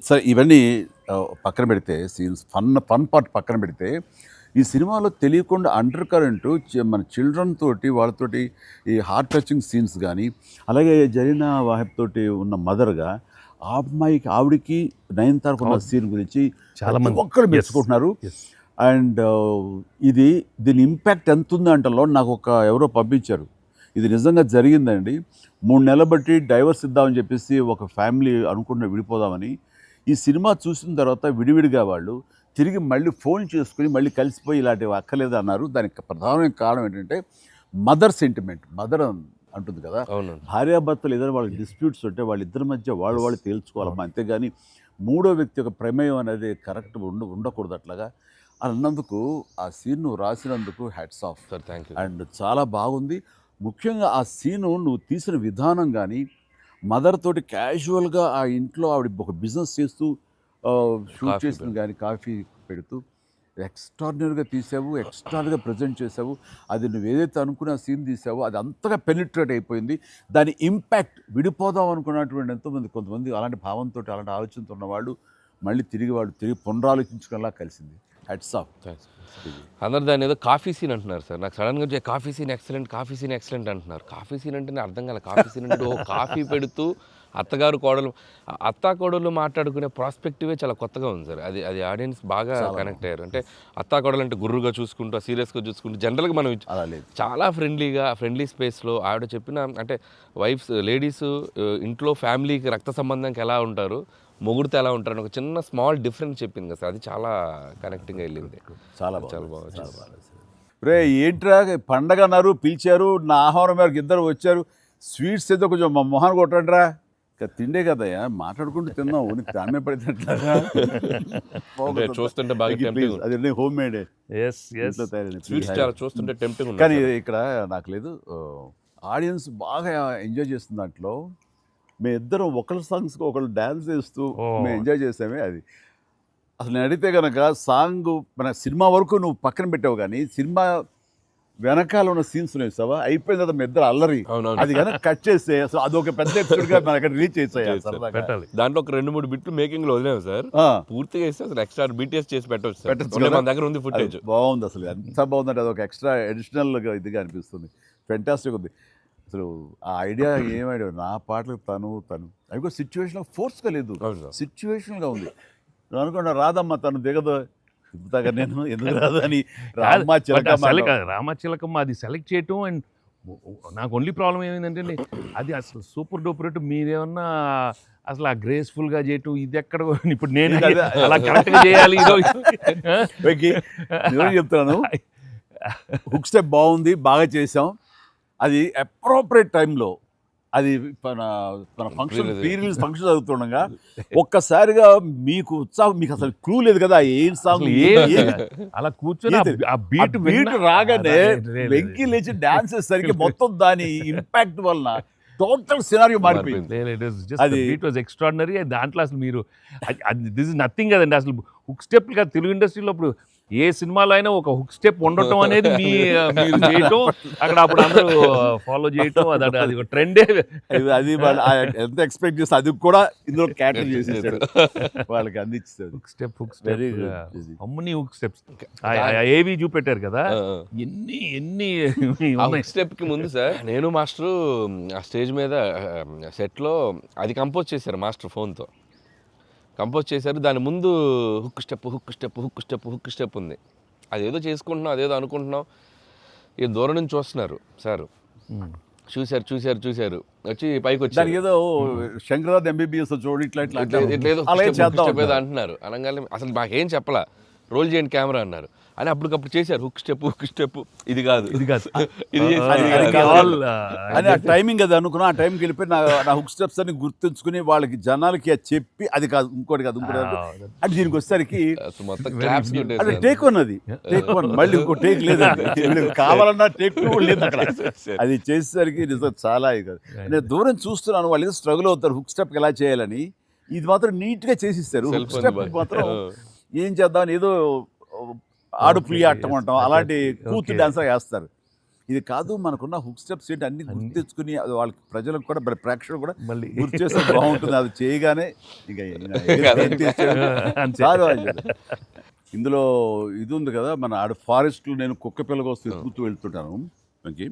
సరే ఇవన్నీ పక్కన పెడితే సీన్స్ ఫన్ పార్ట్ పక్కన పెడితే ఈ సినిమాలో తెలియకుండా అండర్ కరెంటు మన చిల్డ్రన్ తోటి వాళ్ళతోటి ఈ హార్ట్ టచింగ్ సీన్స్ కానీ అలాగే జరీనా వాహిబ్ తోటి ఉన్న మదర్గా ఆ అమ్మాయికి ఆవిడికి నయనతారకు ఉన్న సీన్ గురించి చాలా మంది ఒక్కరు మెచ్చుకుంటున్నారు. అండ్ దీని ఇంపాక్ట్ ఎంత ఉంది అంటలో నాకు ఎవరో పంపించారు, ఇది నిజంగా జరిగిందండి. 3 నెలల బట్టి డైవర్స్ ఇద్దామని చెప్పేసి ఒక ఫ్యామిలీ అనుకుంటున్న విడిపోదామని, ఈ సినిమా చూసిన తర్వాత విడివిడిగా వాళ్ళు తిరిగి మళ్ళీ ఫోన్ చేసుకుని మళ్ళీ కలిసిపోయి ఇలాంటివి అక్కర్లేదు అన్నారు. దానికి ప్రధానమైన కారణం ఏంటంటే మదర్ సెంటిమెంట్. మదర్ అంటుంది కదా, భార్యాభర్తలు ఏదైనా వాళ్ళకి డిస్ప్యూట్స్ ఉంటే వాళ్ళిద్దరి మధ్య వాళ్ళు తేల్చుకోవాలమ్మా, అంతేగాని మూడో వ్యక్తి యొక్క ప్రమేయం అనేది కరెక్ట్ ఉండకూడదు. అట్లాగా అన్నందుకు ఆ సీన్ నువ్వు రాసినందుకు hats off sir, thank you. And చాలా బాగుంది. ముఖ్యంగా ఆ సీను నువ్వు తీసిన విధానం కానీ, మదర్ తోటి క్యాజువల్గా ఆ ఇంట్లో ఆవిడ ఒక బిజినెస్ చేస్తూ షూట్ చేసింది కానీ కాఫీ పెడుతూ ఎక్స్ట్రాడినరీగా తీసావు, ఎక్స్ట్రాడినరీగా ప్రజెంట్ చేసావు. అది నువ్వు ఏదైతే అనుకున్న సీన్ తీసావో అది అంతగా పెనిట్రేట్ అయిపోయింది. దాని ఇంపాక్ట్ విడిపోదాం అనుకున్నటువంటి కొంతమంది అలాంటి భావంతో అలాంటి ఆలోచనతో ఉన్నవాళ్ళు మళ్ళీ తిరిగి పునరాలోచించుకునేలా కలిసింది. Hats off. అందరు దాన్ని ఏదో కాఫీ సీన్ అంటున్నారు సార్. నాకు సడన్గా వచ్చే కాఫీ సీన్ ఎక్సలెంట్ అంటున్నారు. కాఫీ సీన్ అంటేనే అర్థం కాలే. కాఫీ సీన్ అంటే కాఫీ పెడుతూ అత్తా కోడలు మాట్లాడుకునే ప్రాస్పెక్టివే చాలా కొత్తగా ఉంది సార్. అది ఆడియన్స్ బాగా కనెక్ట్ అయ్యారు. అంటే అత్తా కోడలు అంటే గుర్రుగా చూసుకుంటూ సీరియస్గా చూసుకుంటూ జనరల్గా మనం చాలా ఫ్రెండ్లీ స్పేస్లో ఆవిడ చెప్పిన అంటే లేడీస్ ఇంట్లో ఫ్యామిలీకి రక్త సంబంధంకి ఎలా ఉంటారు, మొగుడితో ఎలా ఉంటారని ఒక చిన్న స్మాల్ డిఫరెన్స్ చెప్పింది కదా సార్. అది చాలా కనెక్టింగ్గా వెళ్ళింది. చాలా బాగా. రే ఏంట్రా పండగ అన్నారు, పిలిచారు, నా ఆహారం మేరకు ఇద్దరు వచ్చారు, స్వీట్స్ ఏదో కొంచెం మా మొహాన్ కొట్టండిరా. ఇక తిండే కదయ్యా, మాట్లాడుకుంటూ తిన్నాం, దాన్నే పడినట్లుగా చూస్తుంటే బాగా అది హోమ్ మేడ్ చూస్తుంటే టెంప్టింగ్. కానీ ఇక్కడ నాకు లేదు, ఆడియన్స్ బాగా ఎంజాయ్ చేస్తున్న దాంట్లో మేమిద్దరం ఒకళ్ళ సాంగ్స్కి ఒకళ్ళు డ్యాన్స్ చేస్తూ మేము ఎంజాయ్ చేసామే. అది అసలు నేను అడిగితే కనుక సాంగ్ మన సినిమా వరకు నువ్వు పక్కన పెట్టావు, కానీ సినిమా వెనకాల ఉన్న సీన్స్ వేసావా, అయిపోయిన తర్వాత మీ ఇద్దరు అల్లరి అది కనుక కట్ చేస్తే అసలు అదొక పెద్ద ఎపిసోడ్గా మన అక్కడ రీచ్ చేసాయి. దాంట్లో ఒక 2-3 బిట్లు మేకింగ్ లో వదిలేము సార్. పూర్తిగా వేస్తే అసలు ఎక్స్ట్రా బీటీఎస్ చేసి పెట్టచ్చు. మన దగ్గర ఉంది ఫుటేజ్. బాగుంది, అసలు ఎంత బాగుందంటే అదొక ఎక్స్ట్రా అడిషనల్గా ఇదిగా అనిపిస్తుంది. ఫెంటాస్టిక్ ఉంది అసలు. ఆ ఐడియా ఏమైనా నా పాటలకు తను అవి కూడా సిచ్యువేషన్ ఫోర్స్గా లేదు, సిచ్యువేషన్గా ఉంది. నువ్వు అనుకున్నా రాదమ్మ తను దిగదు, దిగుతాగా నేను ఎందుకు రాదు అని రామచిలకమ్మ అది సెలెక్ట్ చేయటం. అండ్ నాకు ఓన్లీ ప్రాబ్లం ఏమైందంటే అది అసలు సూపర్ డూపర్. మీరేమన్నా అసలు ఆ గ్రేస్ఫుల్గా చేయటం ఇది ఎక్కడ, ఇప్పుడు నేను అలా కరెక్ట్గా చేయాలి. చెప్తున్నాను, హుక్ స్టెప్ బాగుంది, బాగా చేసాం. అది అప్రోప్రియేట్ టైంలో అది మన ఫంక్షన్ రిలీజ్ ఫంక్షన్ జరుగుతుండగా ఒక్కసారిగా మీకు ఉత్సాహం, మీకు అసలు క్లూ లేదు కదా ఏం సాంగ్ అలా కూర్చొని ఆ బీట్ రాగానే వెంకి లేచి డాన్స్ చేసేసరికి మొత్తం దాని ఇంపాక్ట్ వలన టోటల్ సినారియో మారిపోయింది. అది ఇట్ వాజ్ ఎక్స్ట్రాడినరీ. దాంట్లో అసలు మీరు దిస్ ఇస్ నథింగ్ కదండి. అసలు హుక్ స్టెప్ కదా తెలుగు ఇండస్ట్రీలో ఇప్పుడు ఏ సినిమాలో అయినా ఒక హుక్ స్టెప్ ఉండటం అనేది మీరు చేయటం, అక్కడ అప్పుడు అందరూ ఫాలో చేయటం, అది ఒక ట్రెండే. అది వాళ్ళు ఎంత ఎక్స్పెక్ట్ చేస్తే అది కూడా ఇందులో క్యాటర్ చేసేసాడు, వాళ్ళకి అందించాడు. హుక్ స్టెప్ అమ్మని హుక్ స్టెప్స్ ఏవి చూపెట్టారు కదా. ఎన్ని హుక్ స్టెప్ కి ముందు సార్ నేను మాస్టరు ఆ స్టేజ్ మీద సెట్లో అది కంపోజ్ చేశారు. మాస్టర్ ఫోన్తో కంపోజ్ చేశారు. దాని ముందు హుక్ స్టెప్ ఉంది. అదేదో చేసుకుంటున్నాం, అదేదో అనుకుంటున్నాం. ఇక దూరం నుంచి చూస్తున్నారు సార్, చూశారు వచ్చి పైకి వచ్చి ఏదో శంకరాద్ ఎంబీబీఎస్ చూడు ఇట్లా అంటున్నారు. అనగానే అసలు మాకేం చెప్పలా, రోల్ చేయండి కెమెరా అన్నారు. అని అప్పటికప్పుడు చేశారు హుక్ స్టెప్. ఇది కాదు అని ఆ టైమింగ్ అది అనుకున్నా. ఆ టైంకి వెళ్ళిపోయి నా హుక్ స్టెప్స్ అని గుర్తుంచుకుని వాళ్ళకి జనాలకి చెప్పి అది కాదు ఇంకోటి కాదు అంటే దీనికి వచ్చేసరికి అది టేక్ వన్, టేక్ వన్, మళ్ళీ ఇంకో టేక్ లేదు, కావాలన్నా టేక్ టూ లేదు అక్కడ. అది చేసేసరికి నిజం చాలా కాదు. నేను దూరం చూస్తున్నాను, వాళ్ళు ఏదో స్ట్రగుల్ అవుతారు హుక్ స్టెప్ ఎలా చేయాలని. ఇది మాత్రం నీట్గా చేసిస్తారు. హుక్ స్టెప్ మాత్రం ఏం చేద్దామని ఏదో ఆడు పులి ఆటం అంటాం అలాంటి కూతు డాన్స్ వేస్తారు. ఇది కాదు మనకున్న హుక్ స్టెప్స్ ఏంటి అన్ని గుర్తు తెచ్చుకుని అది వాళ్ళకి ప్రజలకు కూడా ప్రేక్షకులు కూడా మళ్ళీ గుర్తు చేస్తే బాగుంటుంది. అది చేయగానే ఇక కాదు ఇందులో ఇది ఉంది కదా, మన ఆడ ఫారెస్ట్లో నేను కుక్క పిల్లగా వస్తూ ఎత్తుకుతూ వెళ్తుంటాను మనకి